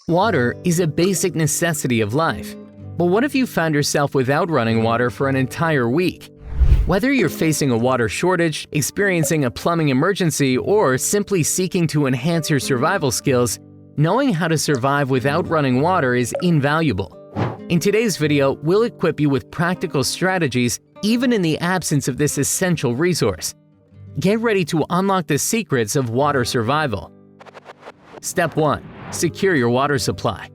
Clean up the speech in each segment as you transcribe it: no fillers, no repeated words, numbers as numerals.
Water is a basic necessity of life. But what if you found yourself without running water for an entire week? Whether you're facing a water shortage, experiencing a plumbing emergency, or simply seeking to enhance your survival skills, knowing how to survive without running water is invaluable. In today's video, we'll equip you with practical strategies even in the absence of this essential resource. Get ready to unlock the secrets of water survival. Step 1. Secure your water supply.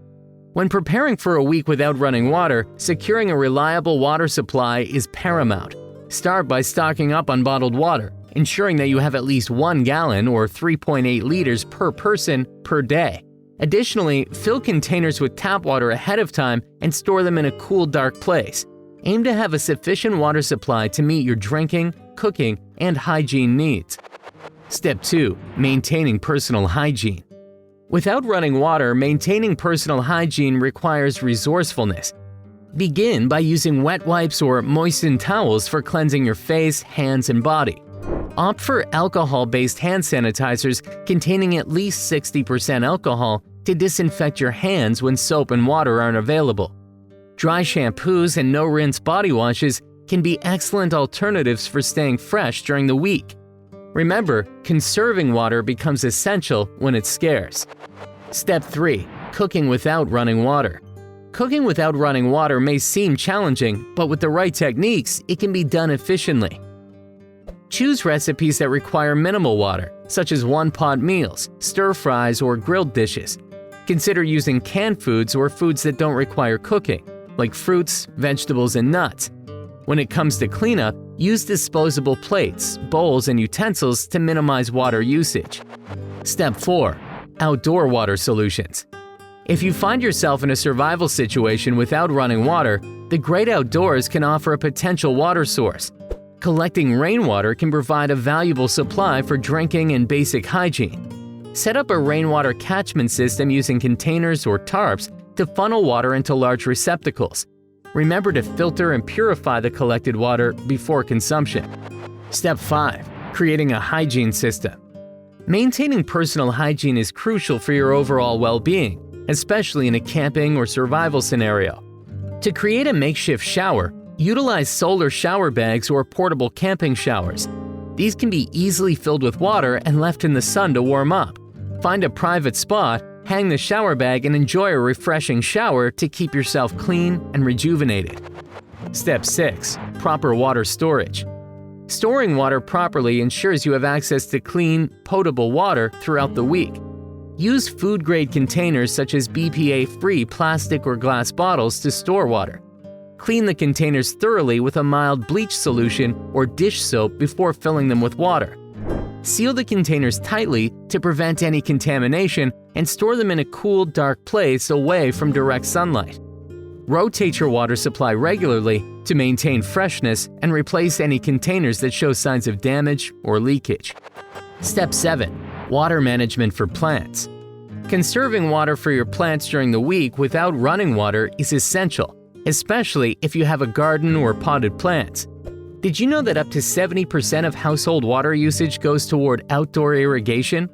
When preparing for a week without running water, securing a reliable water supply is paramount. Start by stocking up on bottled water, ensuring that you have at least 1 gallon or 3.8 liters per person per day. Additionally, fill containers with tap water ahead of time and store them in a cool, dark place. Aim to have a sufficient water supply to meet your drinking, cooking, and hygiene needs. Step 2. Maintaining personal hygiene. Without running water, maintaining personal hygiene requires resourcefulness. Begin by using wet wipes or moistened towels for cleansing your face, hands, and body. Opt for alcohol-based hand sanitizers containing at least 60% alcohol to disinfect your hands when soap and water aren't available. Dry shampoos and no-rinse body washes can be excellent alternatives for staying fresh during the week. Remember, conserving water becomes essential when it's scarce. Step 3. Cooking without running water. Cooking without running water may seem challenging, but with the right techniques, it can be done efficiently. Choose recipes that require minimal water, such as one-pot meals, stir-fries, or grilled dishes. Consider using canned foods or foods that don't require cooking, like fruits, vegetables, and nuts. When it comes to cleanup, use disposable plates, bowls, and utensils to minimize water usage. Step 4. Outdoor water solutions. If you find yourself in a survival situation without running water, the great outdoors can offer a potential water source. Collecting rainwater can provide a valuable supply for drinking and basic hygiene. Set up a rainwater catchment system using containers or tarps to funnel water into large receptacles. Remember to filter and purify the collected water before consumption. Step 5. Creating a hygiene system. Maintaining personal hygiene is crucial for your overall well-being, especially in a camping or survival scenario. To create a makeshift shower, utilize solar shower bags or portable camping showers. These can be easily filled with water and left in the sun to warm up. Find a private spot, hang the shower bag, and enjoy a refreshing shower to keep yourself clean and rejuvenated. Step 6. Proper water storage. Storing water properly ensures you have access to clean, potable water throughout the week. Use food-grade containers such as BPA-free plastic or glass bottles to store water. Clean the containers thoroughly with a mild bleach solution or dish soap before filling them with water. Seal the containers tightly to prevent any contamination and store them in a cool, dark place away from direct sunlight. Rotate your water supply regularly to maintain freshness and replace any containers that show signs of damage or leakage. Step 7. Water management for plants. Conserving water for your plants during the week without running water is essential, especially if you have a garden or potted plants. Did you know that up to 70% of household water usage goes toward outdoor irrigation?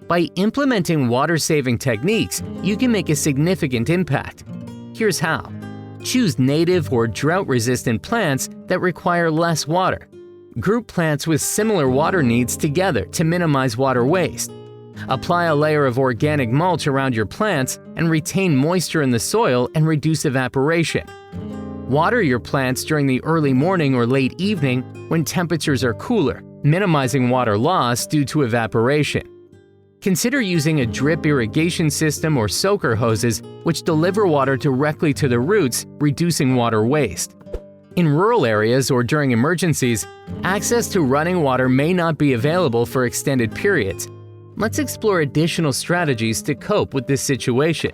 By implementing water-saving techniques, you can make a significant impact. Here's how. Choose native or drought-resistant plants that require less water. Group plants with similar water needs together to minimize water waste. Apply a layer of organic mulch around your plants and retain moisture in the soil and reduce evaporation. Water your plants during the early morning or late evening when temperatures are cooler, minimizing water loss due to evaporation. Consider using a drip irrigation system or soaker hoses which deliver water directly to the roots, reducing water waste. In rural areas or during emergencies, access to running water may not be available for extended periods. Let's explore additional strategies to cope with this situation.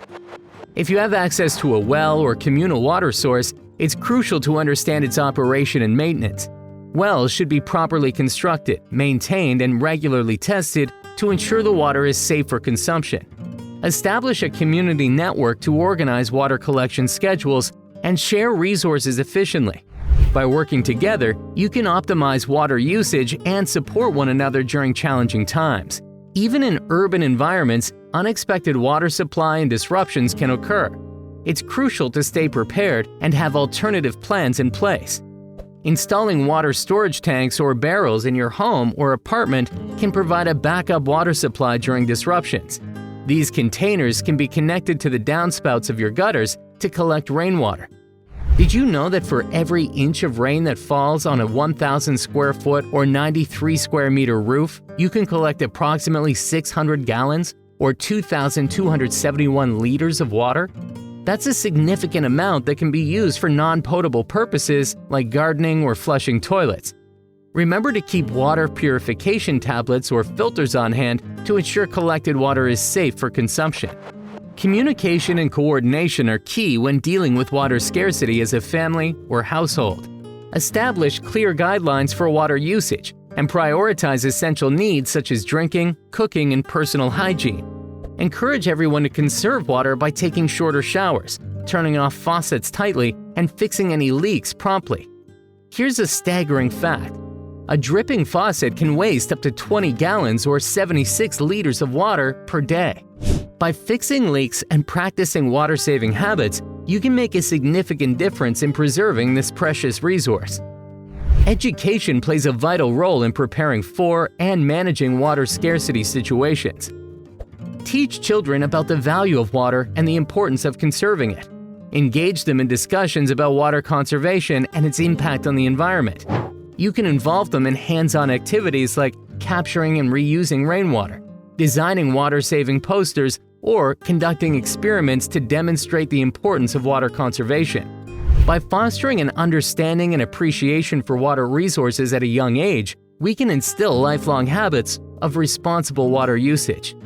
If you have access to a well or communal water source, it's crucial to understand its operation and maintenance. Wells should be properly constructed, maintained, and regularly tested to ensure the water is safe for consumption. Establish a community network to organize water collection schedules and share resources efficiently. By working together, you can optimize water usage and support one another during challenging times. Even in urban environments, unexpected water supply and disruptions can occur. It's crucial to stay prepared and have alternative plans in place. Installing water storage tanks or barrels in your home or apartment can provide a backup water supply during disruptions. These containers can be connected to the downspouts of your gutters to collect rainwater. Did you know that for every inch of rain that falls on a 1,000 square foot or 93 square meter roof, you can collect approximately 600 gallons or 2,271 liters of water? That's a significant amount that can be used for non-potable purposes like gardening or flushing toilets. Remember to keep water purification tablets or filters on hand to ensure collected water is safe for consumption. Communication and coordination are key when dealing with water scarcity as a family or household. Establish clear guidelines for water usage and prioritize essential needs such as drinking, cooking, and personal hygiene. Encourage everyone to conserve water by taking shorter showers, turning off faucets tightly, and fixing any leaks promptly. Here's a staggering fact. A dripping faucet can waste up to 20 gallons or 76 liters of water per day. By fixing leaks and practicing water-saving habits, you can make a significant difference in preserving this precious resource. Education plays a vital role in preparing for and managing water scarcity situations. Teach children about the value of water and the importance of conserving it. Engage them in discussions about water conservation and its impact on the environment. You can involve them in hands-on activities like capturing and reusing rainwater, designing water-saving posters, or conducting experiments to demonstrate the importance of water conservation. By fostering an understanding and appreciation for water resources at a young age, we can instill lifelong habits of responsible water usage.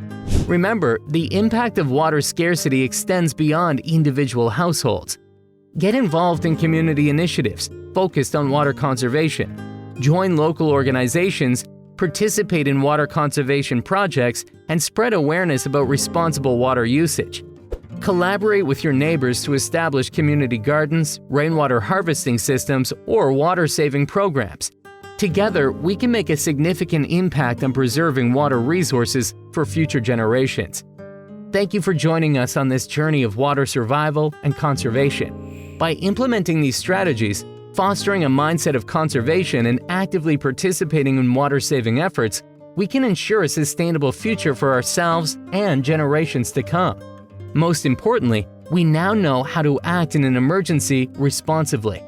Remember, the impact of water scarcity extends beyond individual households. Get involved in community initiatives focused on water conservation. Join local organizations, participate in water conservation projects, and spread awareness about responsible water usage. Collaborate with your neighbors to establish community gardens, rainwater harvesting systems, or water-saving programs. Together, we can make a significant impact on preserving water resources for future generations. Thank you for joining us on this journey of water survival and conservation. By implementing these strategies, fostering a mindset of conservation, and actively participating in water-saving efforts, we can ensure a sustainable future for ourselves and generations to come. Most importantly, we now know how to act in an emergency responsibly.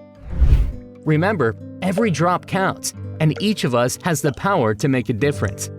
Remember, every drop counts, and each of us has the power to make a difference.